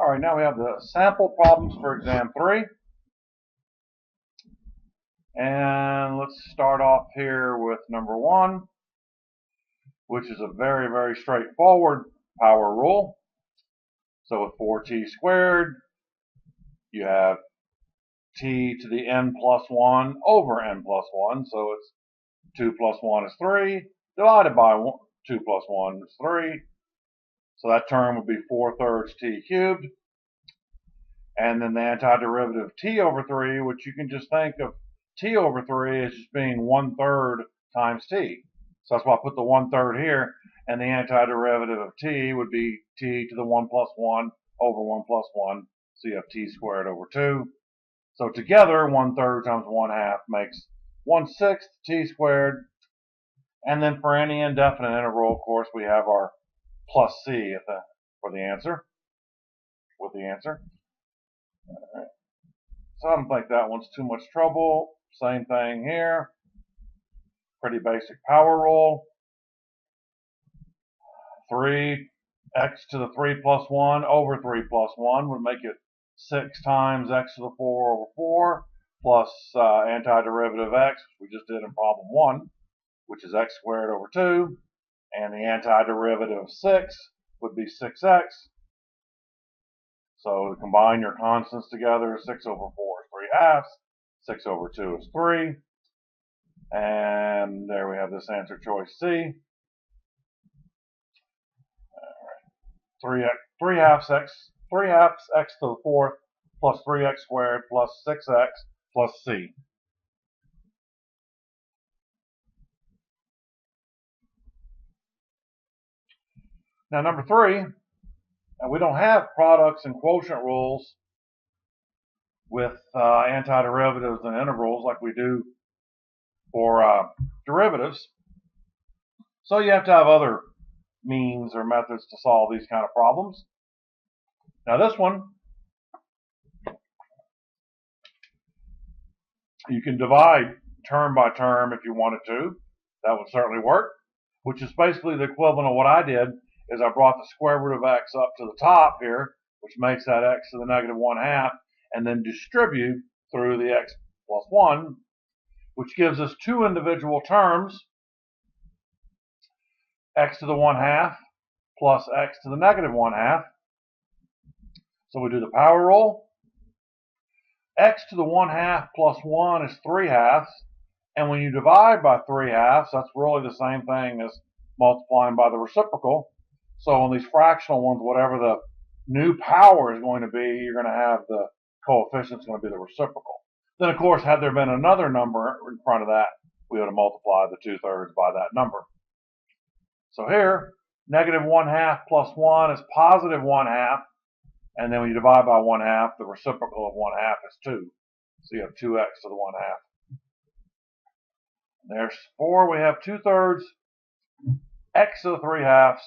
All right, now we have the sample problems for exam 3. And let's start off here with number 1, which is a very, very straightforward power rule. So with 4t squared, you have t to the n plus 1 over n plus 1. So it's 2 plus 1 is 3, divided by 2 plus 1 is 3. So that term would be 4/3 t cubed. And then the antiderivative of t over 3, which you can just think of t over 3 as just being 1/3 times t. So that's why I put the 1/3 here. And the antiderivative of t would be t to the 1 plus 1 over 1 plus 1. So you have t squared over 2. So together, 1/3 times 1/2 makes 1/6 t squared. And then for any indefinite interval, of course, we have our plus c for the answer, with the answer. All right. So I don't think that one's too much trouble. Same thing here. Pretty basic power rule. 3x to the 3 plus 1 over 3 plus 1 would make it 6 times x to the 4 over 4 plus antiderivative of x, which we just did in problem 1, which is x squared over 2. And the antiderivative of 6 would be 6x. So to combine your constants together, 6 over 4 is 3/2. 6 over 2 is 3. And there we have this answer choice C. 3/2 x to the 4th plus 3x squared plus 6x plus C. Now number 3, we don't have products and quotient rules with antiderivatives and integrals like we do for derivatives. So you have to have other means or methods to solve these kind of problems. Now this one, you can divide term by term if you wanted to. That would certainly work, which is basically the equivalent of what I did, is I brought the square root of x up to the top here, which makes that x to the negative 1/2, and then distribute through the x plus 1, which gives us two individual terms, x to the 1/2 plus x to the negative 1/2. So we do the power rule. X to the 1/2 plus 1 is 3/2, and when you divide by 3/2, that's really the same thing as multiplying by the reciprocal. So on these fractional ones, whatever the new power is going to be, you're going to have the coefficient is going to be the reciprocal. Then, of course, had there been another number in front of that, we would have multiplied the 2/3 by that number. So here, negative 1/2 plus 1 is positive 1/2. And then when you divide by 1/2, the reciprocal of 1/2 is 2. So you have 2x to the 1/2. There's 4. We have 2/3 x to the 3/2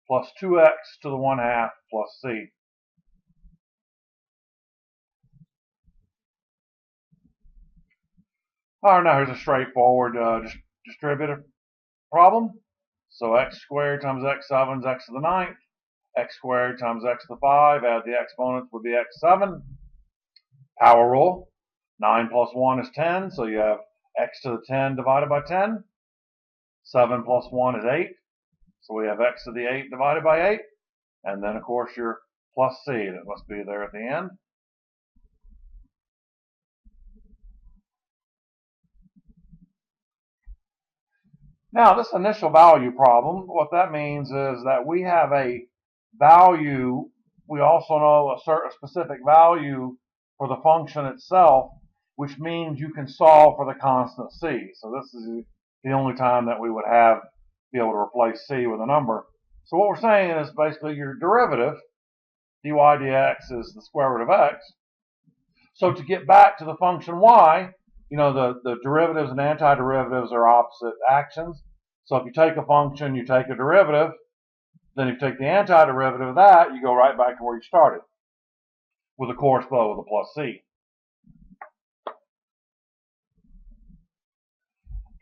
plus 2x to the 1/2 plus c. All right, now here's a straightforward distributive problem. So x squared times x7 is x to the 9th. X squared times x to the 5, add the exponents, would be x7. Power rule. 9 plus 1 is 10, so you have x to the 10 divided by 10. 7 plus 1 is 8, so we have x to the 8 divided by 8. And then, of course, your plus c that must be there at the end. Now, this initial value problem, what that means is that we have a value. We also know a certain specific value for the function itself, which means you can solve for the constant c. So this is the only time that we would be able to replace c with a number. So what we're saying is basically your derivative, dy dx, is the square root of x. So to get back to the function y, you know, the derivatives and antiderivatives are opposite actions. So if you take a function, you take a derivative, then if you take the antiderivative of that, you go right back to where you started, with, of course, though, with a plus c.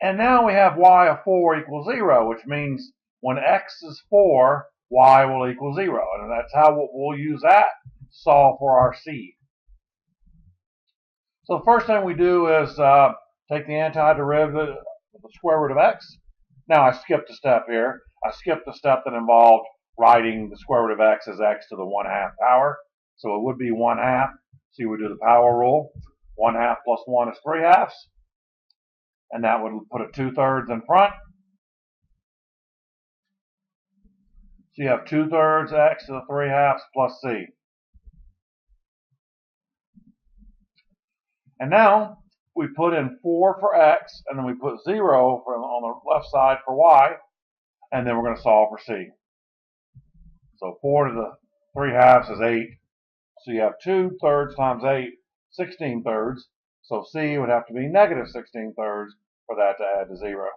And now we have y of 4 equals 0, which means when x is 4, y will equal 0. And that's how we'll use that to solve for our c. So the first thing we do is take the antiderivative of the square root of x. Now I skipped a step here. I skipped the step that involved writing the square root of x as x to the 1/2 power. So it would be 1/2. So you would do the power rule. 1/2 plus 1 is 3/2. And that would put a 2/3 in front. So you have 2/3 x to the 3/2 plus c. And now we put in 4 for x, and then we put 0 on the left side for y, and then we're going to solve for c. So 4 to the 3/2 is 8. So you have 2/3 times 8, 16/3. So c would have to be negative 16/3 for that to add to 0.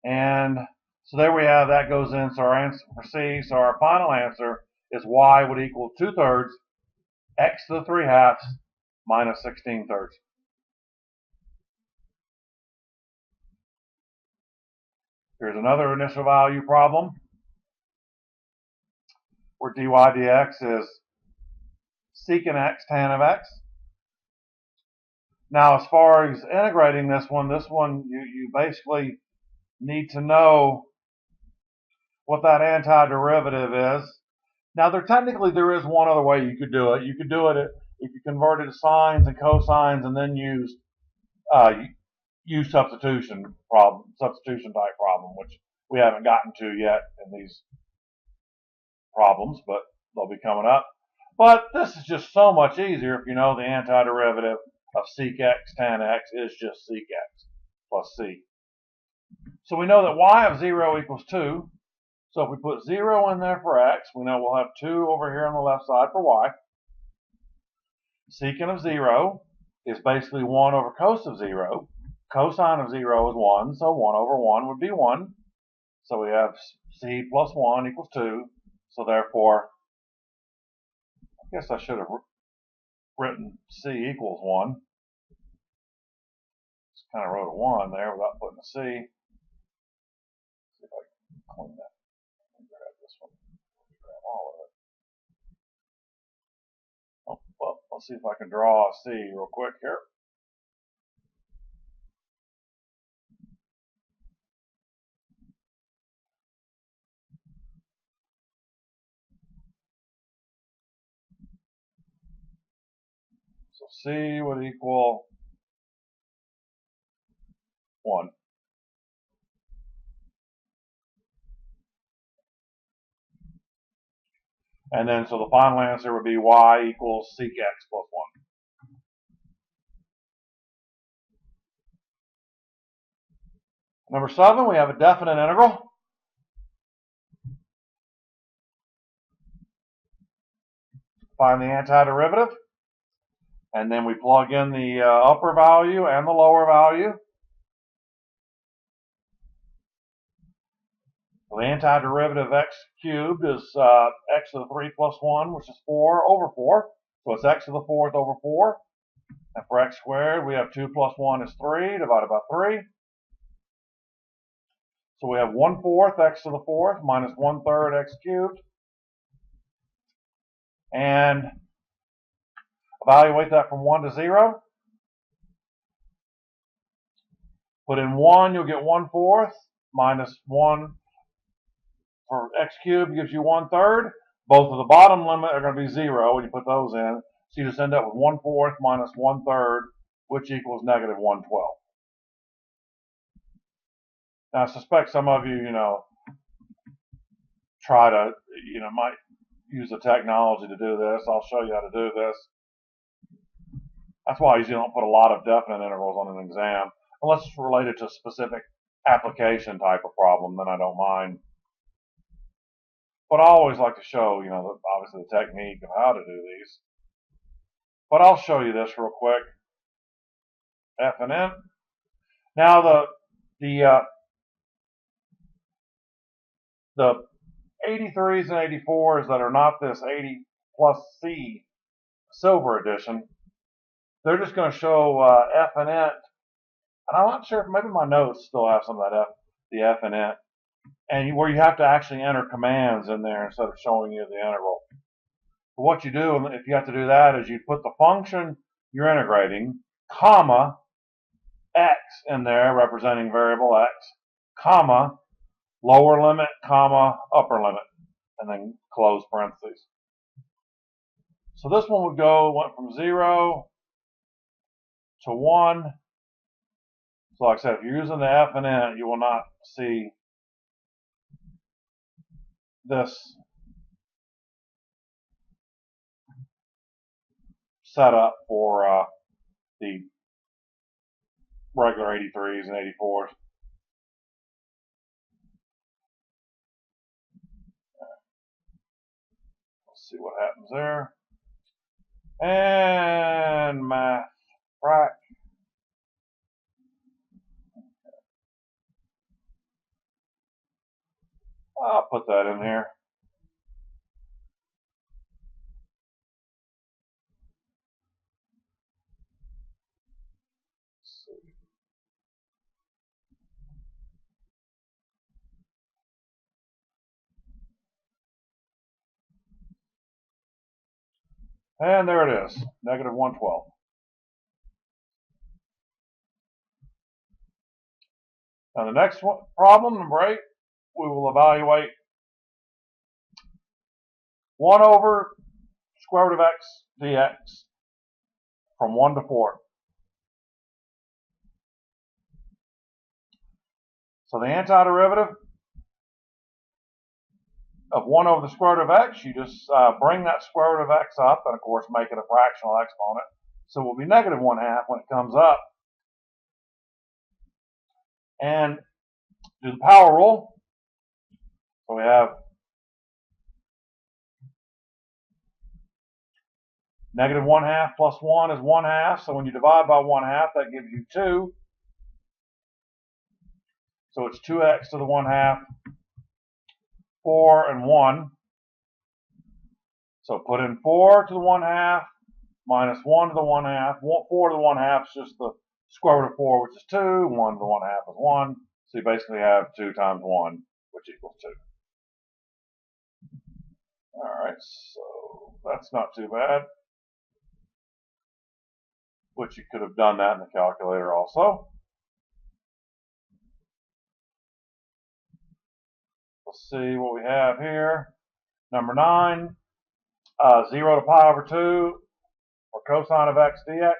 And so there we have, that goes in. So our answer for c, so our final answer is y would equal 2/3 x to the 3/2 minus 16/3. Here's another initial value problem where dy dx is secant x tan of x. Now as far as integrating this one you basically need to know what that antiderivative is. Now there is one other way you could do it. You could do it if you converted to sines and cosines and then use substitution type problem, which we haven't gotten to yet in these problems, but they'll be coming up. But this is just so much easier if you know the antiderivative of sec x tan x is just sec x plus c. So we know that y of 0 equals 2. So if we put 0 in there for x, we know we'll have 2 over here on the left side for y. Secant of 0 is basically 1 over cos of 0. Cosine of 0 is 1, so 1 over 1 would be 1. So we have c plus 1 equals 2. So therefore, I guess I should have written c equals 1. Just kind of wrote a 1 there without putting a c. See if I can clean that. Grab this one. Grab all of it. Oh, well, let's see if I can draw a c real quick here. So c would equal 1. And then, so the final answer would be y equals sec x plus 1. Number 7, we have a definite integral. Find the antiderivative. And then we plug in the upper value and the lower value. So the antiderivative of x cubed is x to the 3 plus 1, which is 4 over 4. So it's x to the 4th over 4. And for x squared, we have 2 plus 1 is 3 divided by 3. So we have 1/4 x to the 4th minus 1/3 x cubed. And evaluate that from 1 to 0. Put in 1, you'll get 1/4 minus 1 for x cubed gives you 1/3. Both of the bottom limit are going to be 0 when you put those in. So you just end up with 1/4 minus 1/3, which equals negative 1/12. Now I suspect some of you, try to, might use the technology to do this. I'll show you how to do this. That's why I usually don't put a lot of definite integrals on an exam, unless it's related to a specific application type of problem, then I don't mind. But I always like to show, obviously the technique of how to do these. But I'll show you this real quick. F and N. Now the 83s and 84s that are not this 80 plus C silver edition, they're just going to show F and N. And I'm not sure if maybe my notes still have some of that F. the f and int, and where you have to actually enter commands in there instead of showing you the integral. But what you do, if you have to do that, is you put the function you're integrating, comma, x in there representing variable x, comma, lower limit, comma, upper limit, and then close parentheses. So this one went from 0 to 1. So like I said, if you're using the f and int, you will not see this setup for the regular 83s and 84s. Let's see what happens there. And math frac. I'll put that in here. And there it is, negative 112. Now the next one, problem, number 8, we will evaluate 1 over square root of x dx from 1 to 4. So the antiderivative of 1 over the square root of x, you just bring that square root of x up, and of course make it a fractional exponent. So it will be negative 1/2 when it comes up. And do the power rule. So we have negative 1/2 plus 1 is 1/2. So when you divide by 1/2, that gives you 2. So it's 2x to the 1/2, 4 and 1. So put in 4 to the 1/2 minus 1 to the 1/2. 4 to the 1/2 is just the square root of 4, which is 2. 1 to the 1/2 is 1. So you basically have 2 times 1, which equals 2. All right, so that's not too bad. Which you could have done that in the calculator also. Let's see what we have here. Number 9, 0 to pi over 2, or cosine of x dx.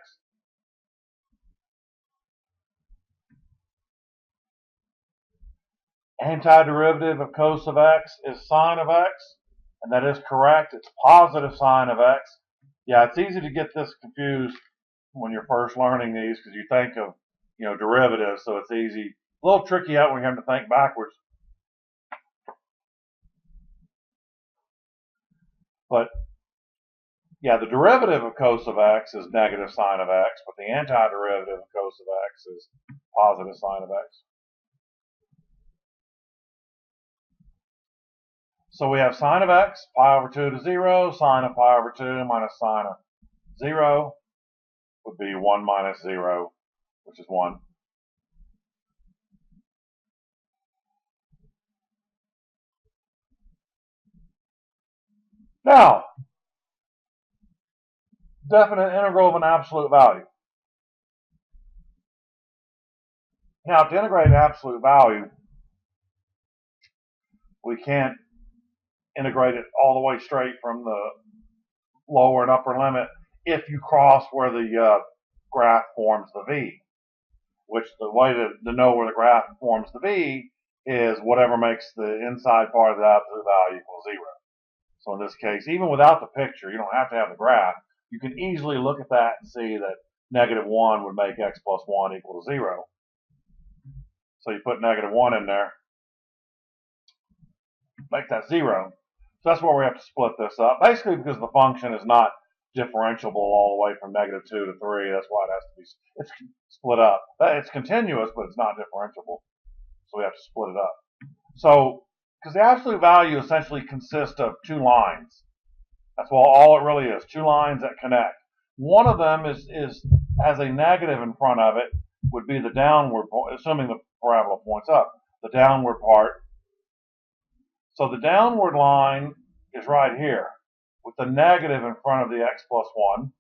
Antiderivative of cos of x is sine of x, and that is correct. It's positive sine of x. Yeah, it's easy to get this confused when you're first learning these because you think of, derivatives, so it's easy. A little tricky out when you have to think backwards. But yeah, the derivative of cos of x is negative sine of x, but the antiderivative of cos of x is positive sine of x. So we have sine of x, pi over 2 to 0, sine of pi over 2 minus sine of 0 would be 1 minus 0, which is 1. Now, definite integral of an absolute value. Now, to integrate an absolute value, we can't integrate it all the way straight from the lower and upper limit if you cross where the graph forms the V, which the way to know where the graph forms the V is whatever makes the inside part of the absolute value equal 0. So in this case, even without the picture, you don't have to have the graph. You can easily look at that and see that negative 1 would make x plus 1 equal to 0. So you put negative 1 in there, make that 0. So that's where we have to split this up. Basically because the function is not differentiable all the way from negative 2 to 3. That's why it has to be split up. It's continuous, but it's not differentiable. So we have to split it up. So, because the absolute value essentially consists of 2 lines. That's all it really is, 2 lines that connect. One of them has a negative in front of it, would be the downward point, assuming the parabola points up. the downward part. So the downward line is right here with the negative in front of the x plus 1.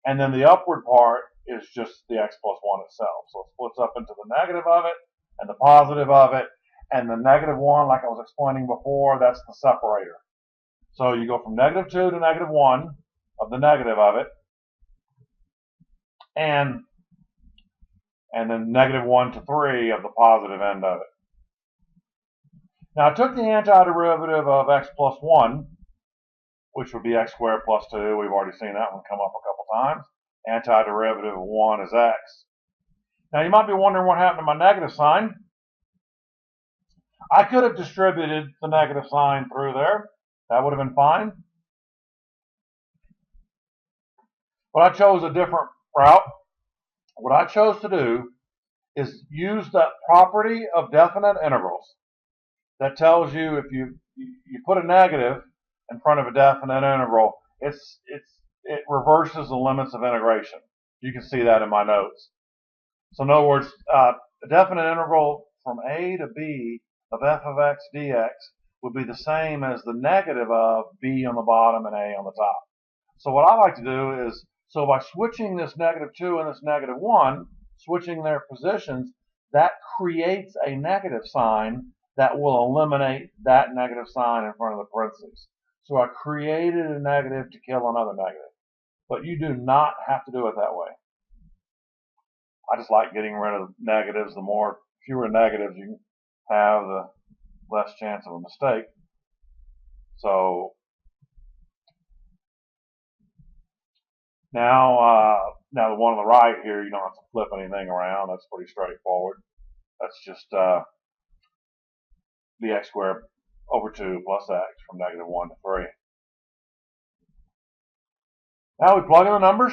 And then the upward part is just the x plus 1 itself. So it splits up into the negative of it and the positive of it. And the negative 1, like I was explaining before, that's the separator. So you go from negative 2 to negative 1 of the negative of it. And then negative 1 to 3 of the positive end of it. Now I took the antiderivative of x plus 1, which would be x squared plus 2. We've already seen that one come up a couple times. Antiderivative of 1 is x. Now you might be wondering what happened to my negative sign. I could have distributed the negative sign through there. That would have been fine. But I chose a different route. What I chose to do is use that property of definite integrals that tells you if you put a negative in front of a definite integral, it reverses the limits of integration. You can see that in my notes. So in other words, a definite integral from a to b of f of x dx would be the same as the negative of b on the bottom and a on the top. So what I like to do is, so by switching this negative 2 and this negative 1, switching their positions, that creates a negative sign that will eliminate that negative sign in front of the parentheses. So I created a negative to kill another negative. But you do not have to do it that way. I just like getting rid of negatives. The fewer negatives you have, the less chance of a mistake. So now the one on the right here, you don't have to flip anything around. That's pretty straightforward. That's just the x squared over 2 plus x from negative 1 to 3. Now we plug in the numbers.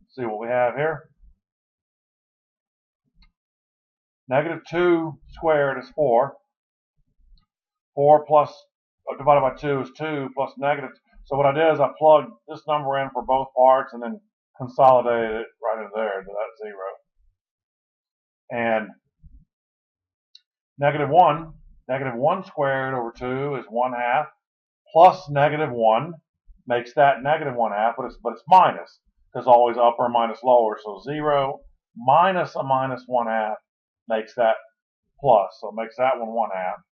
See what we have here. Negative 2 squared is 4. 4 plus divided by 2 is 2 plus negative. So what I did is I plugged this number in for both parts and then consolidated it right in there to that 0. And negative 1 squared over 2 is 1/2 plus negative 1 makes that negative 1/2, but it's minus because always upper minus lower. So 0 minus a minus 1/2 makes that plus. So it makes that one 1/2.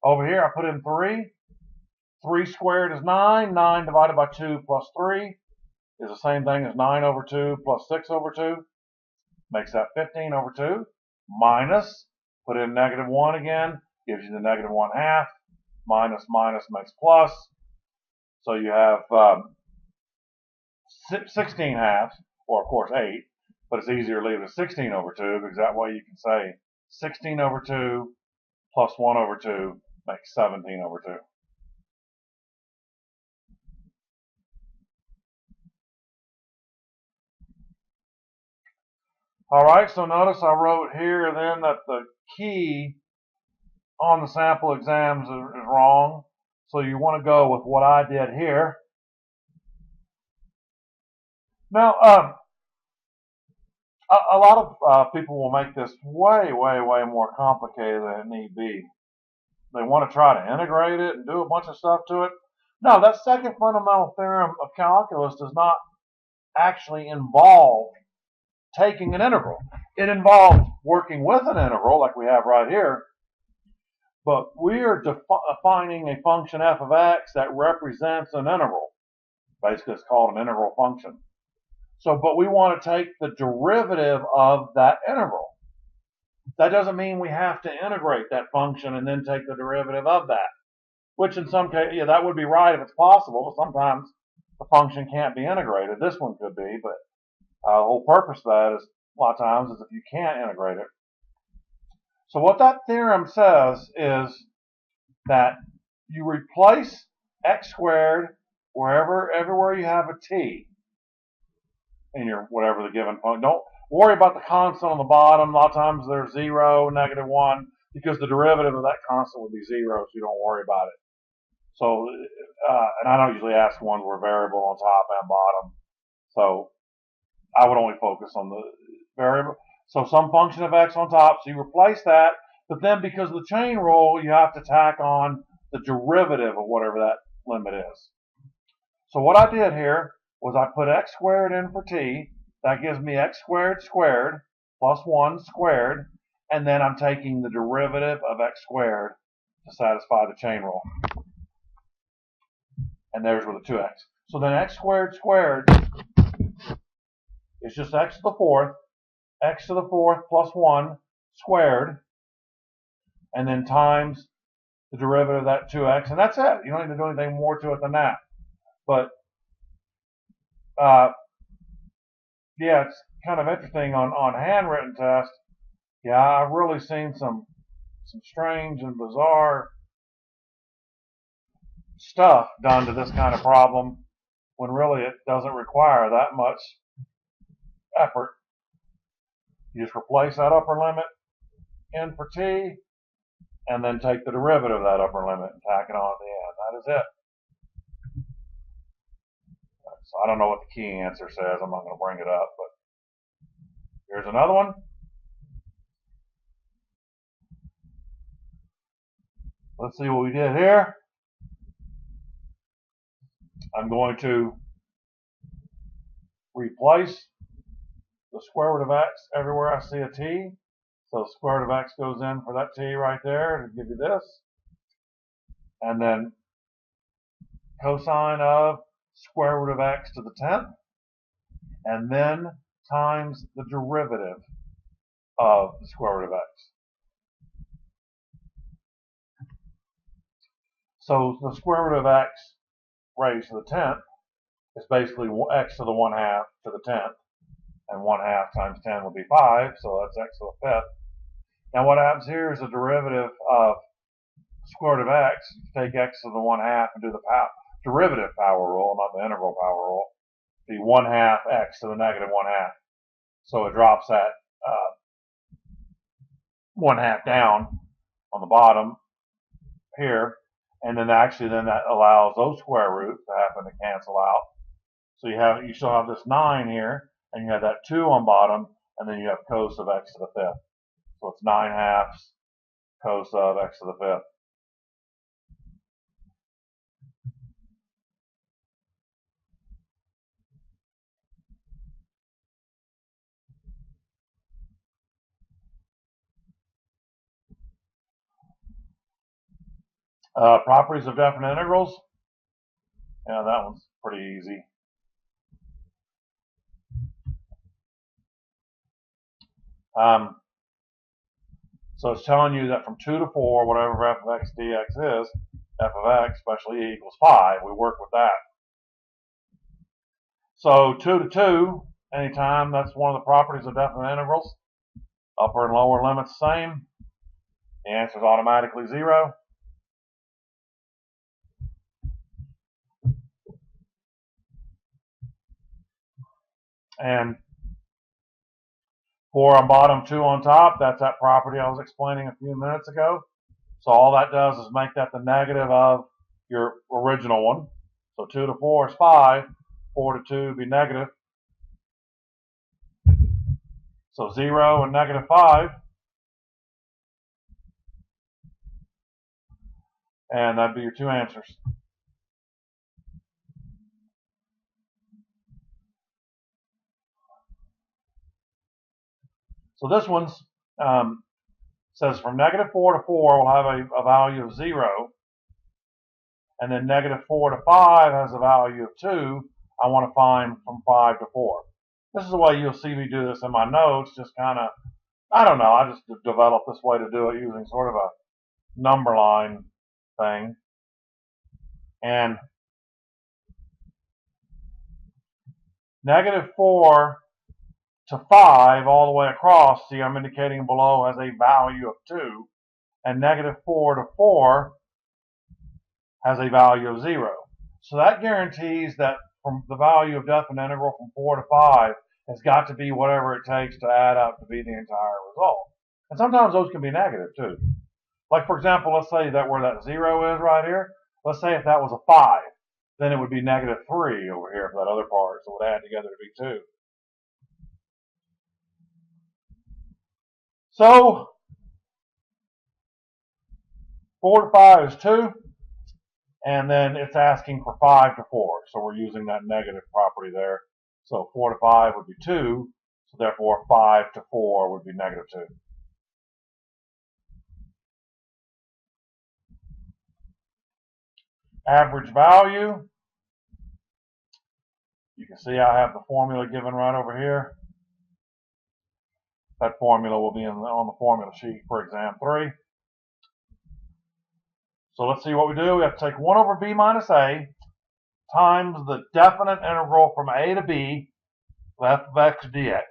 Over here I put in 3. 3 squared is 9. 9 divided by 2 plus 3 is the same thing as 9 over 2 plus 6 over 2. Makes that 15 over 2. Minus, put in negative 1 again, gives you the negative 1/2. Minus minus makes plus. So you have 16 halves, or of course 8, but it's easier to leave it as 16 over 2 because that way you can say 16 over 2 plus 1 over 2 makes 17 over 2. Alright, so notice I wrote here then that the key on the sample exams is wrong. So you want to go with what I did here. Now, a lot of people will make this way, way, way more complicated than it need be. They want to try to integrate it and do a bunch of stuff to it. No, that second fundamental theorem of calculus does not actually involve taking an integral. It involves working with an integral like we have right here, but we are defining a function f of x that represents an integral. Basically, it's called an integral function. So, but we want to take the derivative of that integral. That doesn't mean we have to integrate that function and then take the derivative of that, which in some cases, yeah, that would be right if it's possible, but sometimes the function can't be integrated. This one could be, but the whole purpose of that is a lot of times is if you can't integrate it. So what that theorem says is that you replace x squared everywhere you have a t in your whatever the given function. Don't worry about the constant on the bottom. A lot of times there's 0, negative 1, because the derivative of that constant would be 0, so you don't worry about it. So, and I don't usually ask ones where variable on top and bottom. So I would only focus on variable. So some function of x on top, so you replace that, but then because of the chain rule, you have to tack on the derivative of whatever that limit is. So what I did here was I put x squared in for t. That gives me x squared squared plus 1 squared, and then I'm taking the derivative of x squared to satisfy the chain rule. And there's where the 2x. So then x squared squared is just x to the fourth plus 1 squared, and then times the derivative of that 2x, and that's it. You don't need to do anything more to it than that. But yeah, it's kind of interesting on handwritten tests. Yeah, I've really seen some strange and bizarre stuff done to this kind of problem when really it doesn't require that much effort. You just replace that upper limit in for t, and then take the derivative of that upper limit and tack it on at the end. That is it. So I don't know what the key answer says. I'm not going to bring it up, but here's another one. Let's see what we did here. I'm going to replace the square root of x everywhere I see a t. So the square root of x goes in for that t right there to give you this. And then cosine of square root of x to the 10th. And then times the derivative of the square root of x. So the square root of x raised to the 10th is basically x to the 1/2 to the 10th. And 1/2 times 10 will be 5, so that's x to the 5th. Now what happens here is the derivative of square root of x. You take x to the 1/2 and do the derivative power rule, not the integral power rule. The 1/2 x to the negative 1/2. So it drops that 1/2 down on the bottom here, and then actually that allows those square roots to happen to cancel out. So you still have this 9 here, and you have that 2 on bottom, and then you have cos of x to the 5th. So it's 9/2 cos of x to the 5th. Properties of definite integrals. Yeah, that one's pretty easy. So it's telling you that from 2 to 4, whatever f of x dx is, f of x, especially e equals 5. We work with that. So 2 to 2, anytime, that's one of the properties of definite integrals. Upper and lower limits same. The answer is automatically 0. And 4 on bottom, 2 on top, that's that property I was explaining a few minutes ago. So all that does is make that the negative of your original one. So 2 to 4 is 5. 4 to 2 would be negative. So 0 and negative 5. And that'd be your two answers. So this one's says from negative 4 to 4 will have a value of 0. And then negative 4 to 5 has a value of 2. I want to find from 5 to 4. This is the way you'll see me do this in my notes. Just kind of, I don't know, I just developed this way to do it using sort of a number line thing. And negative 4 to 5 all the way across, see I'm indicating below has a value of 2. And negative 4 to 4 has a value of 0. So that guarantees that from the value of definite integral from 4 to 5 has got to be whatever it takes to add up to be the entire result. And sometimes those can be negative too. Like for example, let's say that where that 0 is right here, let's say if that was a 5, then it would be negative 3 over here for that other part, so it would add together to be 2. So 4 to 5 is 2, and then it's asking for 5 to 4. So we're using that negative property there. So 4 to 5 would be 2, so therefore 5 to 4 would be negative 2. Average value. You can see I have the formula given right over here. That formula will be on the formula sheet for exam 3. So let's see what we do. We have to take 1 over b minus a times the definite integral from a to b of f of x dx.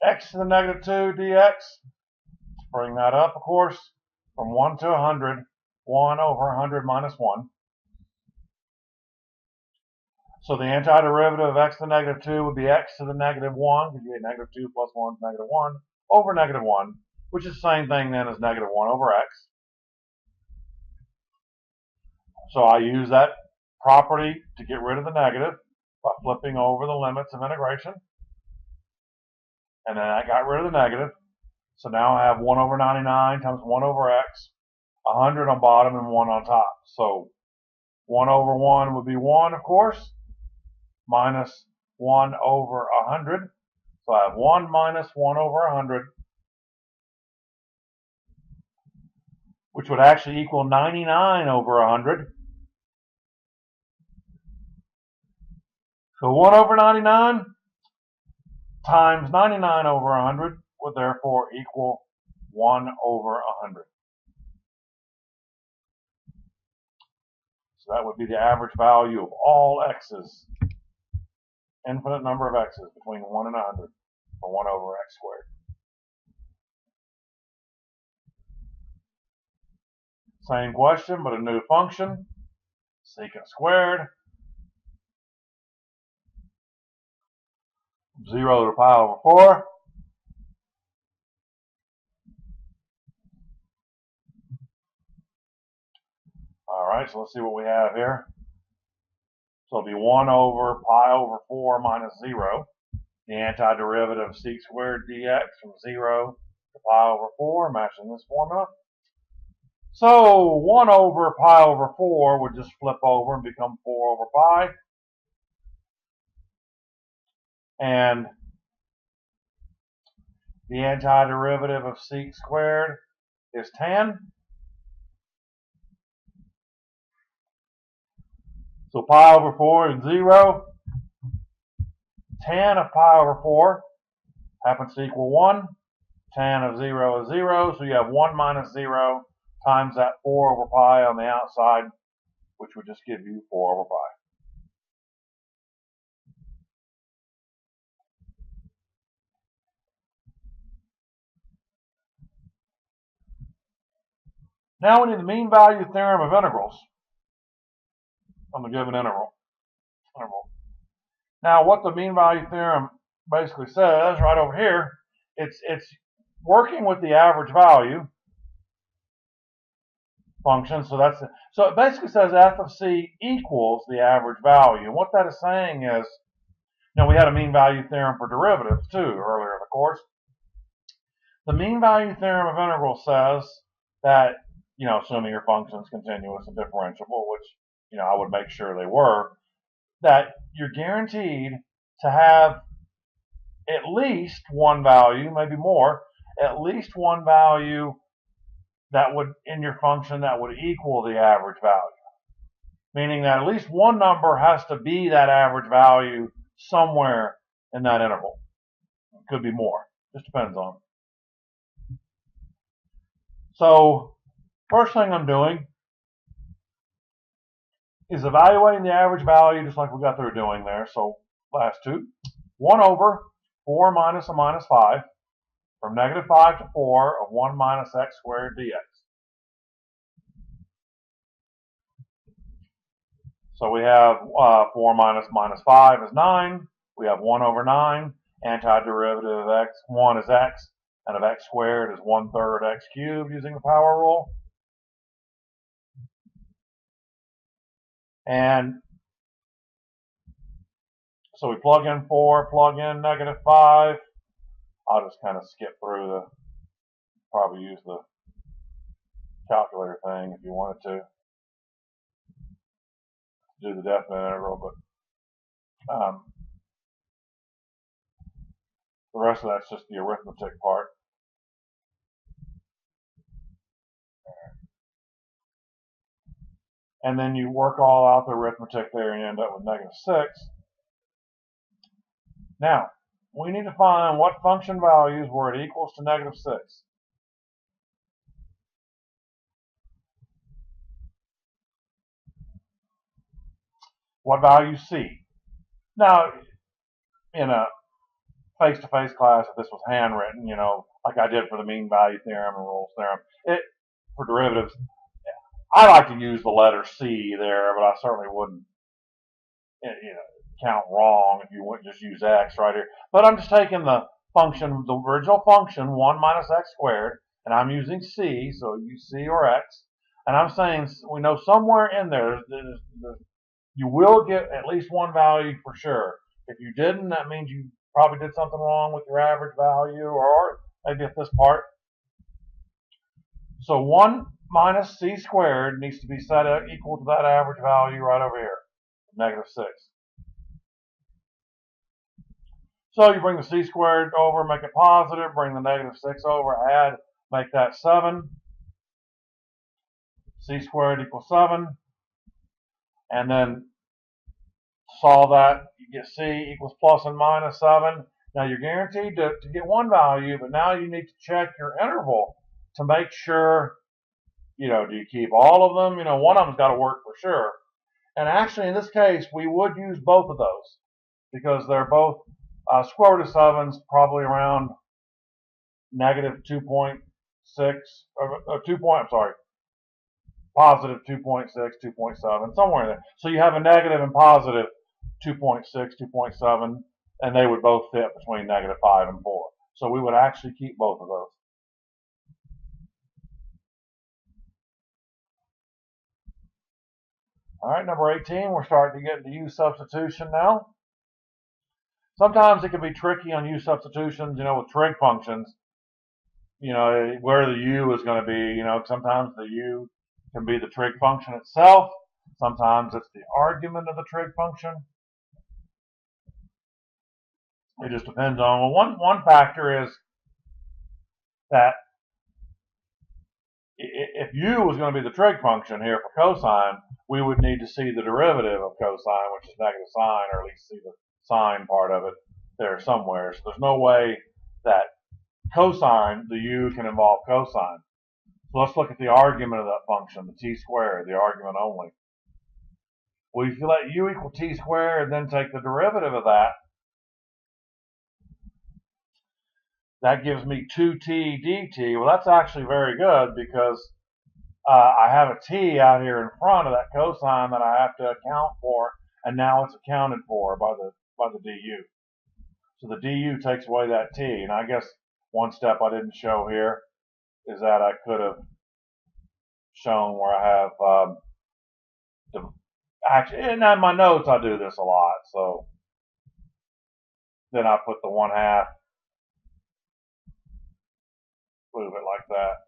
X to the negative 2 dx. Let's bring that up, of course, from 1 to 100. 1 over 100 minus 1. So the antiderivative of x to the negative 2 would be x to the negative 1, because you get negative 2 plus 1 is negative 1, over negative 1, which is the same thing then as negative 1 over x. So I use that property to get rid of the negative by flipping over the limits of integration. And then I got rid of the negative. So now I have 1 over 99 times 1 over x, 100 on bottom and 1 on top. So 1 over 1 would be 1, of course, minus 1 over 100. So I have 1 minus 1 over 100, which would actually equal 99 over 100. So 1 over 99 times 99 over 100 would therefore equal 1 over 100. So that would be the average value of all x's, infinite number of x's between 1 and 100, for 1 over x squared. Same question, but a new function, secant squared, 0 to the pi over 4. All right, so let's see what we have here. So it'll be 1 over pi over 4 minus 0. The antiderivative of sec squared dx from 0 to pi over 4, matching this formula. So 1 over pi over 4 would just flip over and become 4 over pi. And the antiderivative of sec squared is tan. So pi over 4 is 0. Tan of pi over 4 happens to equal 1. Tan of 0 is 0. So you have 1 minus 0 times that 4 over pi on the outside, which would just give you 4 over pi. Now we need the mean value theorem of integrals on the given interval. Now what the mean value theorem basically says right over here, it's working with the average value function. So it basically says f of c equals the average value. And what that is saying is, we had a mean value theorem for derivatives too earlier in the course. The mean value theorem of integrals says that, assuming your function is continuous and differentiable, which, I would make sure they were, that you're guaranteed to have at least one value, maybe more, at least one value that would, in your function, that would equal the average value. Meaning that at least one number has to be that average value somewhere in that interval. It could be more. Just depends on it. So, first thing I'm doing is evaluating the average value just like we got through doing there. So, last two. 1 over 4 minus a minus 5 from negative 5 to 4 of 1 minus x squared dx. So we have 4 minus minus 5 is 9. We have 1 over 9. Antiderivative of x, 1 is x, and of x squared is 1/3 x cubed using the power rule. And so we plug in 4, plug in -5. I'll just kind of skip through probably use the calculator thing if you wanted to do the definite integral, but the rest of that's just the arithmetic part. And then you work all out the arithmetic there and you end up with -6. Now, we need to find what function values where it equals to -6. What value C? Now, in a face-to-face class, if this was handwritten, you know, like I did for the mean value theorem and Rolle's theorem, for derivatives, I like to use the letter C there, but I certainly wouldn't, you know, count wrong if you would just use X right here. But I'm just taking the function, the original function, 1 minus X squared, and I'm using C, so use C or X, and I'm saying we know somewhere in there, you will get at least one value for sure. If you didn't, that means you probably did something wrong with your average value, or maybe at this part. So 1 minus C squared needs to be set equal to that average value right over here, -6. So you bring the C squared over, make it positive, bring the -6 over, add, make that 7. C squared equals 7. And then solve that, you get C equals plus and minus 7. Now you're guaranteed to get one value, but now you need to check your interval to make sure, you know, do you keep all of them? You know, one of them's got to work for sure. And actually in this case, we would use both of those because they're both square root of 7's probably around -2.6 or 2 point, I'm sorry, positive 2.6, 2.7, somewhere in there. So you have a negative and positive 2.6, 2.7, and they would both fit between -5 and 4. So we would actually keep both of those. All right, number 18, we're starting to get into U substitution now. Sometimes it can be tricky on U substitutions, you know, with trig functions, you know, where the U is going to be, you know, sometimes the U can be the trig function itself. Sometimes it's the argument of the trig function. It just depends on, well, one factor is that if U was going to be the trig function here for cosine, we would need to see the derivative of cosine, which is negative sine, or at least see the sine part of it there somewhere. So there's no way that cosine, the U, can involve cosine. So let's look at the argument of that function, the t squared, the argument only. Well, if you let U equal t squared and then take the derivative of that, that gives me 2t dt. Well, that's actually very good because I have a t out here in front of that cosine that I have to account for, and now it's accounted for by the du. So the du takes away that t, and I guess one step I didn't show here is that I could have shown where I have actually, and in my notes I do this a lot, so then I put the 1/2, move it like that.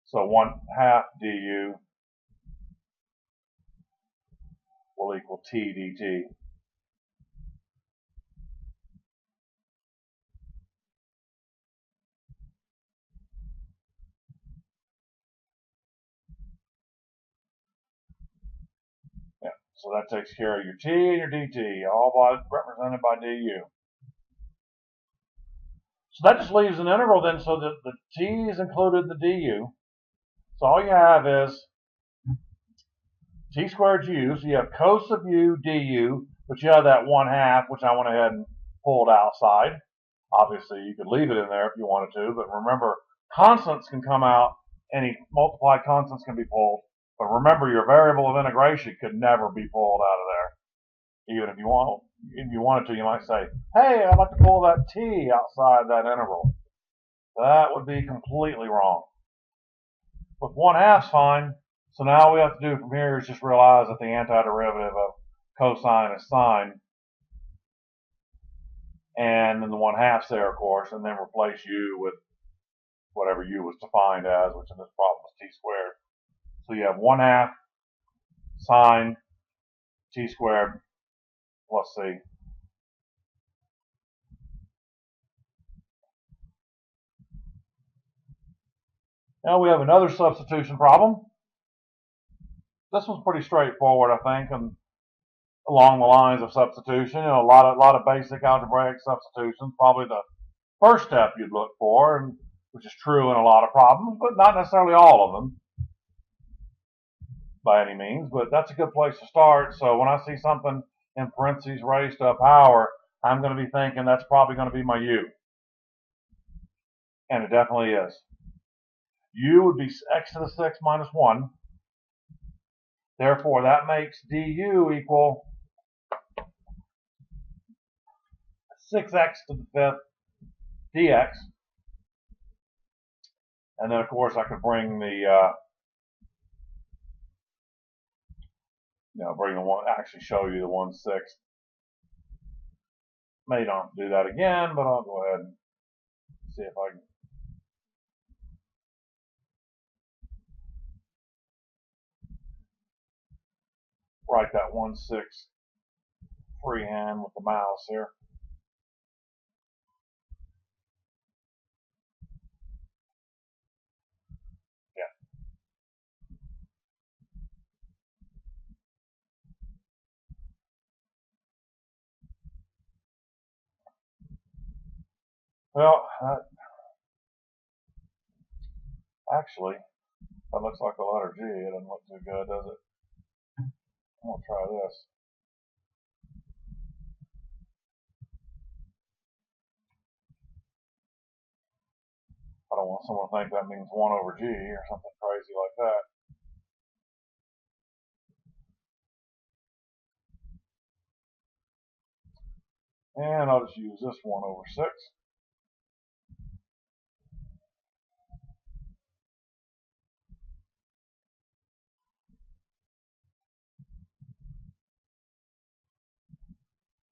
So 1/2 du will equal t dt. Yeah, so that takes care of your t and your dt, all represented by du. So that just leaves an integral then, so that the t is included in the du. So all you have is t squared u, so you have cos of u du, but you have that 1/2, which I went ahead and pulled outside. Obviously, you could leave it in there if you wanted to, but remember, constants can come out, any multiplied constants can be pulled, but remember, your variable of integration could never be pulled out of there. Even if you wanted to, you might say, hey, I'd like to pull that t outside that integral. That would be completely wrong. With 1/2's fine, So now all we have to do from here is just realize that the antiderivative of cosine is sine, and then the 1/2's there, of course, and then replace u with whatever u was defined as, which in this problem is t squared. So you have 1/2 sine t squared plus c. Now we have another substitution problem. This one's pretty straightforward, I think, and along the lines of substitution. You know, a lot of basic algebraic substitutions. Probably the first step you'd look for, and which is true in a lot of problems, but not necessarily all of them by any means. But that's a good place to start. So when I see something in parentheses raised to a power, I'm going to be thinking that's probably going to be my u, and it definitely is. U would be x to the 6 minus 1. Therefore, that makes du equal 6x to the 5th dx. And then, of course, I could bring the, actually show you the 1/6. May not do that again, but I'll go ahead and see if I can. Write that 1/6 freehand with the mouse here. Yeah. Well, actually, that looks like the letter G. It doesn't look too good, does it? I'm going to try this. I don't want someone to think that means 1 over G or something crazy like that. And I'll just use this 1 over 6.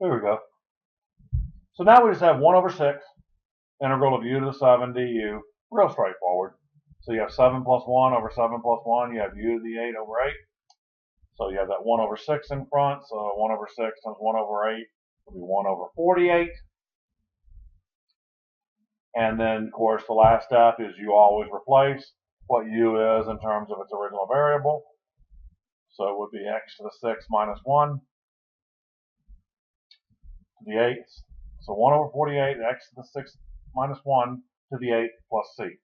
There we go. So now we just have 1 over 6, integral of u to the 7 du. Real straightforward. So you have 7 plus 1 over 7 plus 1. You have u to the 8 over 8. So you have that 1 over 6 in front. So 1 over 6 times 1 over 8 will be 1 over 48. And then, of course, the last step is you always replace what u is in terms of its original variable. So it would be x to the 6 minus 1 to the 8th. So 1 over 48, x to the 6 minus 1 to the 8 plus c.